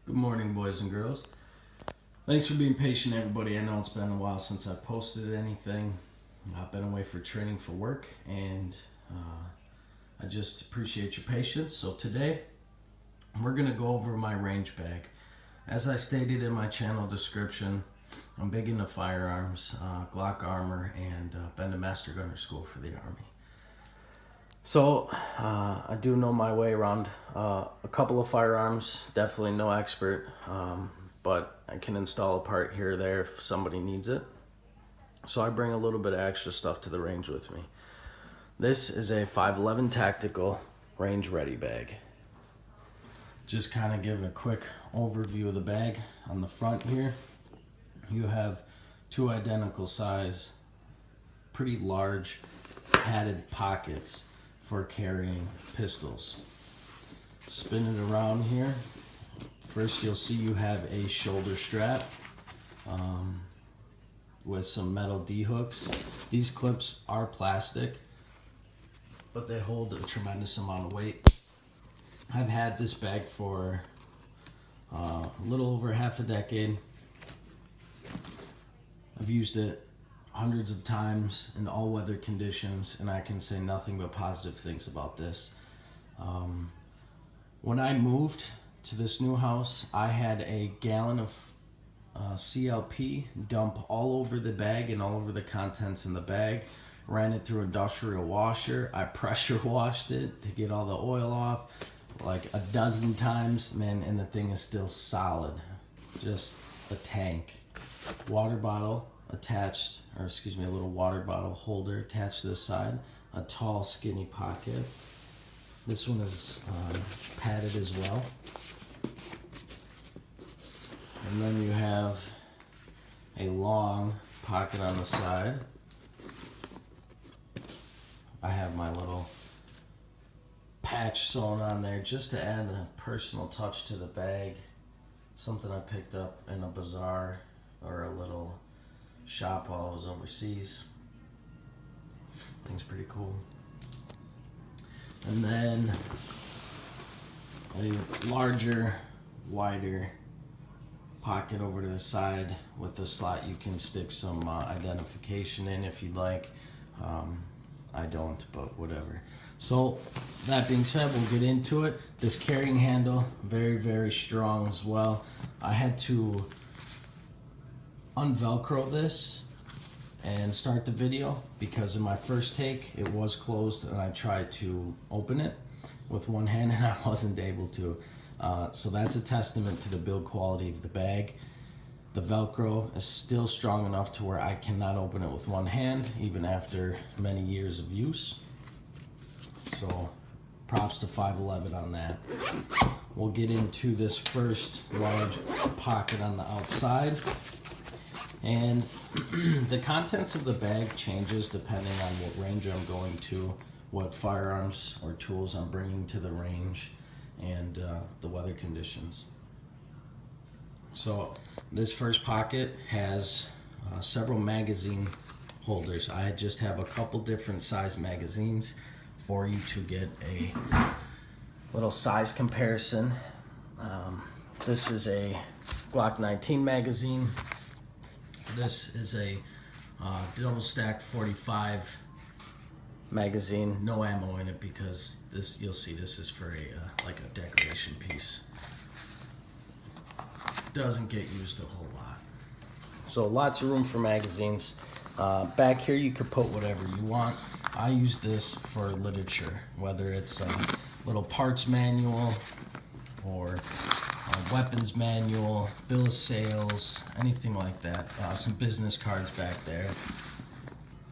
Good morning, boys and girls. Thanks for being patient, everybody. I know it's been a while since I posted anything. I've been away for training for work, and I just appreciate your patience. So today, we're going to go over my range bag. As I stated in my channel description, I'm big into firearms, Glock armor, and been to Master Gunner School for the Army. So, I do know my way around a couple of firearms, definitely no expert, but I can install a part here or there if somebody needs it. So I bring a little bit of extra stuff to the range with me. This is a 511 Tactical Range Ready bag. Just kind of give a quick overview of the bag. On the front here, you have two identical size, pretty large padded pockets for carrying pistols. Spin it around here. First, you'll see you have a shoulder strap with some metal D-hooks. These clips are plastic, but they hold a tremendous amount of weight. I've had this bag for a little over half a decade. I've used it hundreds of times in all weather conditions, and I can say nothing but positive things about this. When I moved to this new house, I had a gallon of CLP dump all over the bag and all over the contents in the bag. Ran it through industrial washer. I pressure washed it to get all the oil off like a dozen times, man, and the thing is still solid. Just a tank. Water bottle attached, or excuse me, a little water bottle holder attached to the side, a tall skinny pocket. This one is padded as well. And then you have a long pocket on the side. I have my little patch sewn on there just to add a personal touch to the bag. Something I picked up in a bazaar or a little shop while I was overseas. Thing's pretty cool. And then a larger, wider pocket over to the side with a slot you can stick some identification in if you'd like. I don't, but whatever. So that being said, we'll get into it. This carrying handle, very, very strong as well. I had to unvelcro this and start the video because in my first take it was closed and I tried to open it with one hand and I wasn't able to. So that's a testament to the build quality of the bag. The Velcro is still strong enough to where I cannot open it with one hand even after many years of use. So props to 511 on that. We'll get into this first large pocket on the outside. And the contents of the bag changes depending on what range I'm going to, what firearms or tools I'm bringing to the range, and the weather conditions. So this first pocket has several magazine holders. I just have a couple different size magazines for you to get a little size comparison. This is a Glock 19 magazine. This is a double stacked 45 magazine, no ammo in it because this, you'll see, this is for a like a decoration piece. Doesn't get used a whole lot. So lots of room for magazines. Back here you could put whatever you want. I use this for literature, whether it's a little parts manual or a weapons manual, bill of sales, anything like that. Some business cards back there.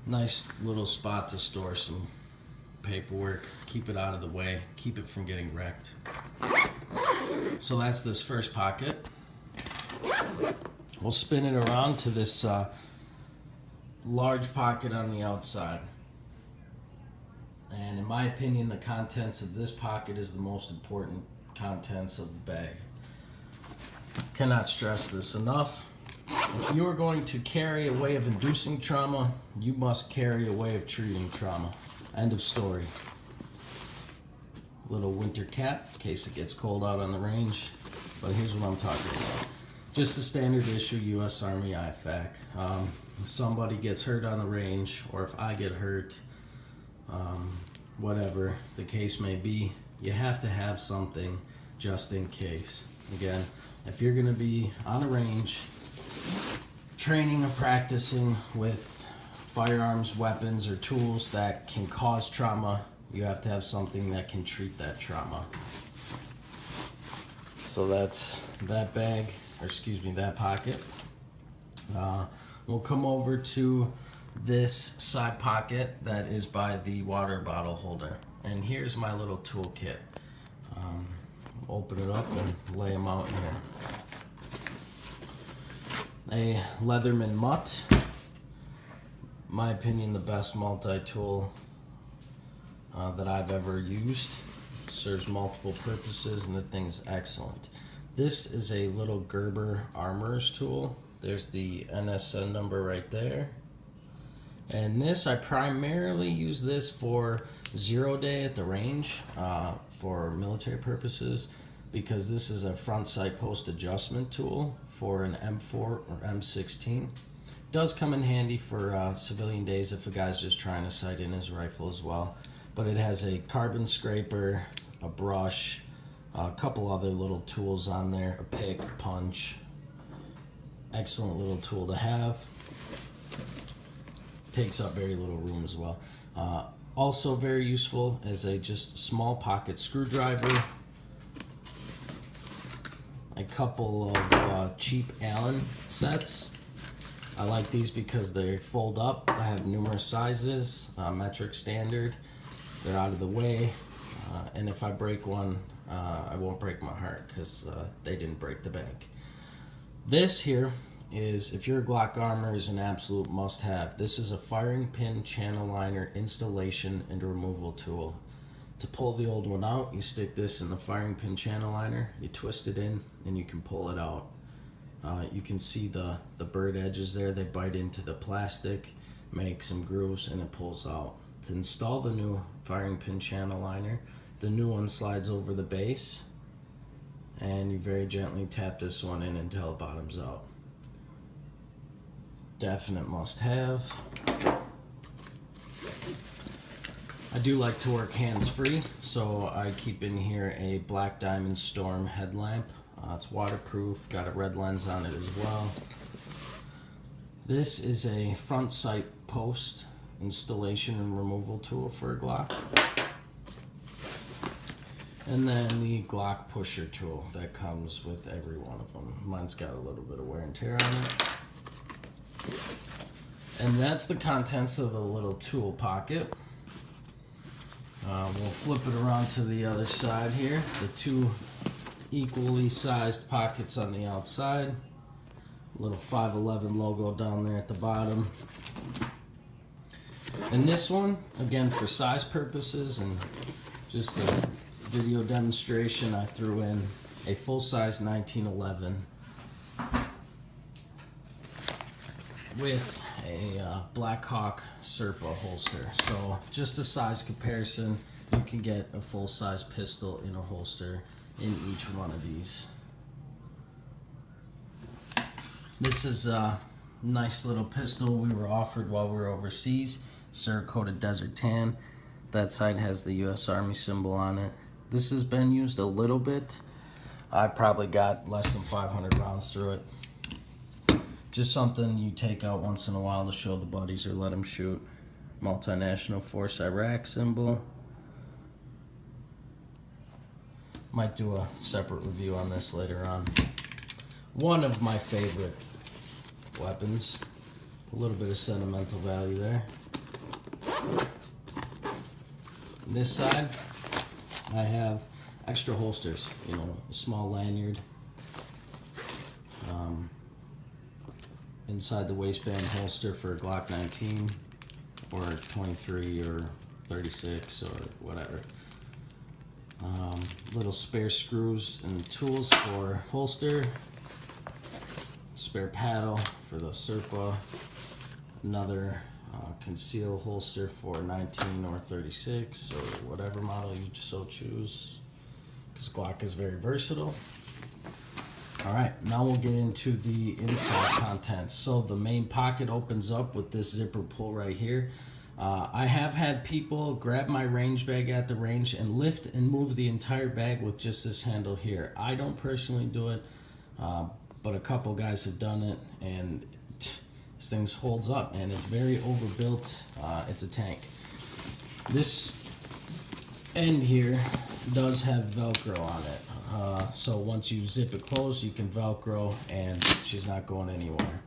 Nice little spot to store some paperwork. Keep it out of the way. Keep it from getting wrecked. So that's this first pocket. We'll spin it around to this large pocket on the outside. And in my opinion, the contents of this pocket is the most important contents of the bag. Cannot stress this enough. If you are going to carry a way of inducing trauma, you must carry a way of treating trauma. End of story. little winter cap in case it gets cold out on the range. But here's what I'm talking about. Just a standard issue U.S. Army IFAK. If somebody gets hurt on the range, or if I get hurt, whatever the case may be, you have to have something just in case. Again, if you're going to be on a range, training or practicing with firearms, weapons, or tools that can cause trauma, you have to have something that can treat that trauma. So that's that bag, or excuse me, that pocket. We'll come over to this side pocket that is by the water bottle holder. And here's my little toolkit. Open it up and lay them out here. A Leatherman Mutt. My opinion, the best multi-tool that I've ever used. Serves multiple purposes and the thing's excellent. This is a little Gerber Armorer's tool. There's the NSN number right there. And this, I primarily use this for 0 day at the range for military purposes, because this is a front sight post adjustment tool for an M4 or M16. Does come in handy for civilian days if a guy's just trying to sight in his rifle as well. But it has a carbon scraper, a brush, a couple other little tools on there, a pick, punch. Excellent little tool to have. Takes up very little room as well. Also very useful is a just small pocket screwdriver. A couple of cheap Allen sets. I like these because they fold up. I have numerous sizes, metric standard. They're out of the way. And if I break one, I won't break my heart because they didn't break the bank. This here is, if you're a Glock armor, is an absolute must-have. This is a firing pin channel liner installation and removal tool. To pull the old one out, you stick this in the firing pin channel liner, you twist it in, and you can pull it out. You can see the bird edges there. They bite into the plastic, make some grooves, and it pulls out. To install the new firing pin channel liner, the new one slides over the base, and you very gently tap this one in until it bottoms out. Definite must-have. I do like to work hands-free, so I keep in here a Black Diamond Storm headlamp. It's waterproof, got a red lens on it as well. This is a front sight post installation and removal tool for a Glock. And then the Glock pusher tool that comes with every one of them. Mine's got a little bit of wear and tear on it. And that's the contents of the little tool pocket. We'll flip it around to the other side here. The two equally sized pockets on the outside. Little 511 logo down there at the bottom. And this one, again, for size purposes and just a video demonstration, I threw in a full-size 1911 with a Blackhawk Serpa holster. So just a size comparison, you can get a full-size pistol in a holster in each one of these. This is a nice little pistol we were offered while we were overseas. Cerakote Desert Tan. That side has the U.S. Army symbol on it. This has been used a little bit. I probably got less than 500 rounds through it. Just something you take out once in a while to show the buddies or let them shoot. Multinational Force Iraq symbol. Might do a separate review on this later on. One of my favorite weapons. A little bit of sentimental value there. This side, I have extra holsters, you know, a small lanyard. Inside the waistband holster for a Glock 19 or 23 or 36 or whatever. Little spare screws and tools for holster. Spare paddle for the Serpa. Another conceal holster for 19 or 36 or whatever model you so choose, because Glock is very versatile. All right, now we'll get into the inside contents. So the main pocket opens up with this zipper pull right here. I have had people grab my range bag at the range and lift and move the entire bag with just this handle here. I don't personally do it, but a couple guys have done it, and this thing holds up, and it's very overbuilt. It's a tank. This end here does have Velcro on it. So once you zip it closed, you can Velcro and she's not going anywhere.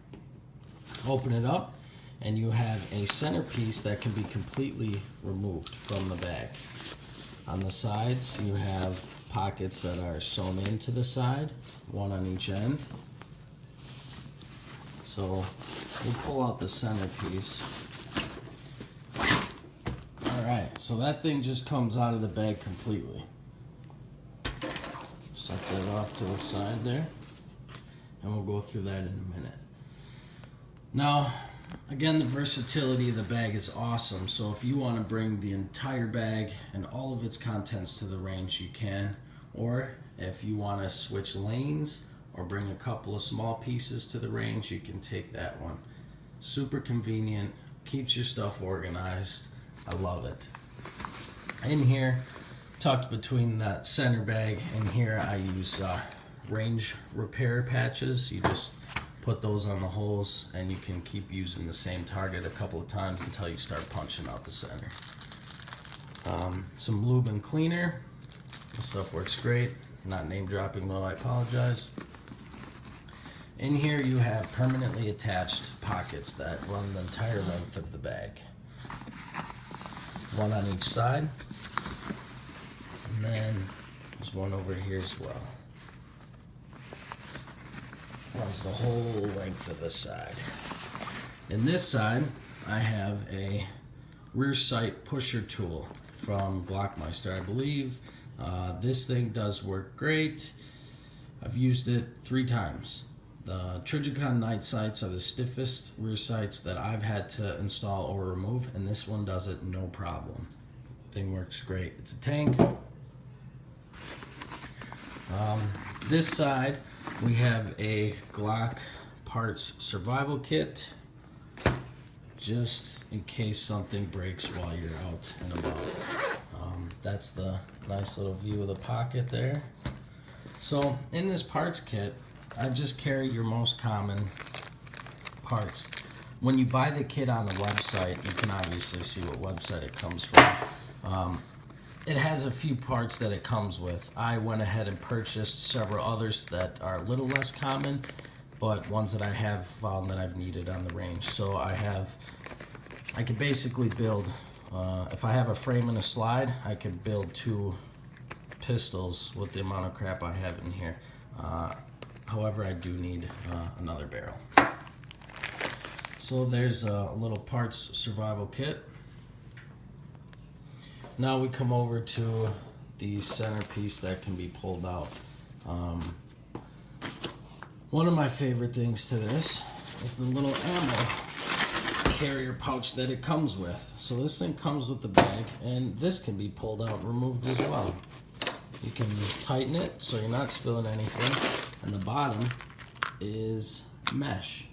Open it up and you have a centerpiece that can be completely removed from the bag. On the sides, you have pockets that are sewn into the side, one on each end. So we'll pull out the centerpiece. All right, so that thing just comes out of the bag completely. Set that off to the side there, and we'll go through that in a minute. Now, again, the versatility of the bag is awesome. So if you want to bring the entire bag and all of its contents to the range, you can. Or if you want to switch lanes or bring a couple of small pieces to the range, you can take that one. Super convenient, keeps your stuff organized. I love it. In here, tucked between that center bag and here, I use range repair patches. You just put those on the holes and you can keep using the same target a couple of times until you start punching out the center. Some lube and cleaner. This stuff works great. Not name dropping though, I apologize. In here you have permanently attached pockets that run the entire length of the bag. One on each side. And then there's one over here as well. Runs the whole length of the side. In this side, I have a rear sight pusher tool from Glockmeister, I believe. This thing does work great. I've used it 3 times. The Trijicon night sights are the stiffest rear sights that I've had to install or remove, and this one does it no problem. Thing works great. It's a tank. This side, we have a Glock parts survival kit, just in case something breaks while you're out and about. That's the nice little view of the pocket there. So in this parts kit, I just carry your most common parts. When you buy the kit on the website, you can obviously see what website it comes from. It has a few parts that it comes with. I went ahead and purchased several others that are a little less common, but ones that I have found that I've needed on the range. So I could basically build, if I have a frame and a slide, I could build 2 pistols with the amount of crap I have in here. However, I do need another barrel. So there's a little parts survival kit. Now we come over to the centerpiece that can be pulled out. One of my favorite things to this is the little ammo carrier pouch that it comes with. So this thing comes with the bag, and this can be pulled out and removed as well. You can tighten it so you're not spilling anything, and the bottom is mesh.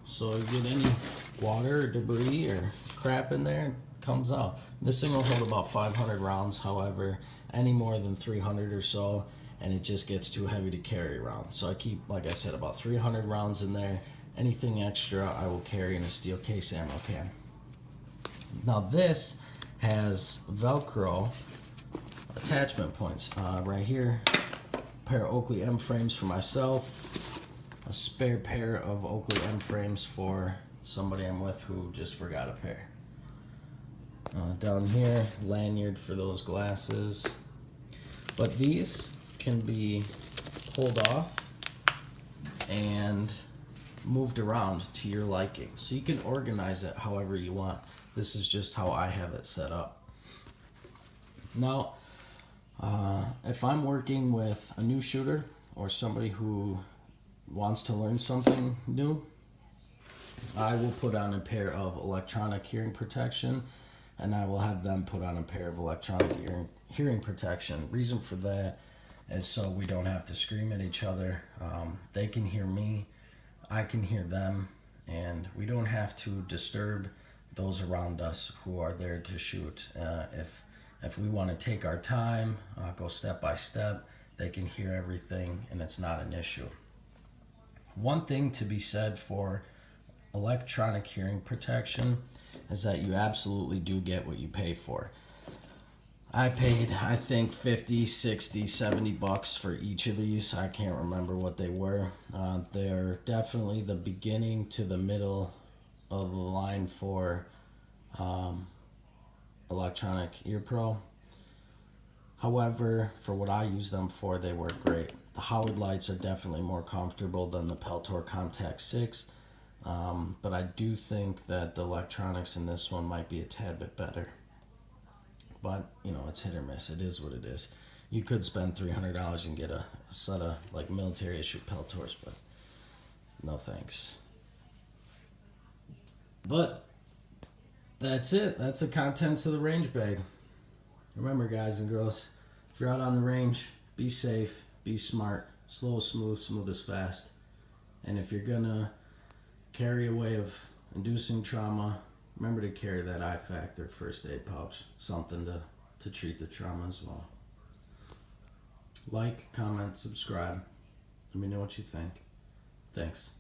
So you get any water or debris or crap in there, it comes out. This thing will hold about 500 rounds, however, any more than 300 or so, and it just gets too heavy to carry around. So I keep, like I said, about 300 rounds in there. Anything extra I will carry in a steel case ammo can. Now this has Velcro attachment points. Right here, a pair of Oakley M frames for myself, a spare pair of Oakley M frames for somebody I'm with who just forgot a pair. Down here, lanyard for those glasses. But these can be pulled off and moved around to your liking. So you can organize it however you want. This is just how I have it set up. Now, if I'm working with a new shooter or somebody who wants to learn something new, I will put on a pair of electronic hearing protection, and I will have them put on a pair of electronic hearing protection. Reason for that is so we don't have to scream at each other. They can hear me, I can hear them, and we don't have to disturb those around us who are there to shoot. If we want to take our time, go step by step, they can hear everything, and it's not an issue. One thing to be said for electronic hearing protection is that you absolutely do get what you pay for. I paid, I think, 50, 60, 70 bucks for each of these. I can't remember what they were. They're definitely the beginning to the middle of the line for electronic ear pro. However, for what I use them for, they work great. The Howard lights are definitely more comfortable than the Peltor Contact 6, but I do think that the electronics in this one might be a tad bit better. But, you know, it's hit or miss. It is what it is. You could spend $300 and get a set of, like, military issue Peltors, but no thanks. But that's it. That's the contents of the range bag. Remember, guys and girls, if you're out on the range, be safe, be smart, slow is smooth, smooth is fast. And if you're gonna carry a way of inducing trauma, remember to carry that I-Factor first aid pouch, something to treat the trauma as well. Like, comment, subscribe. Let me know what you think. Thanks.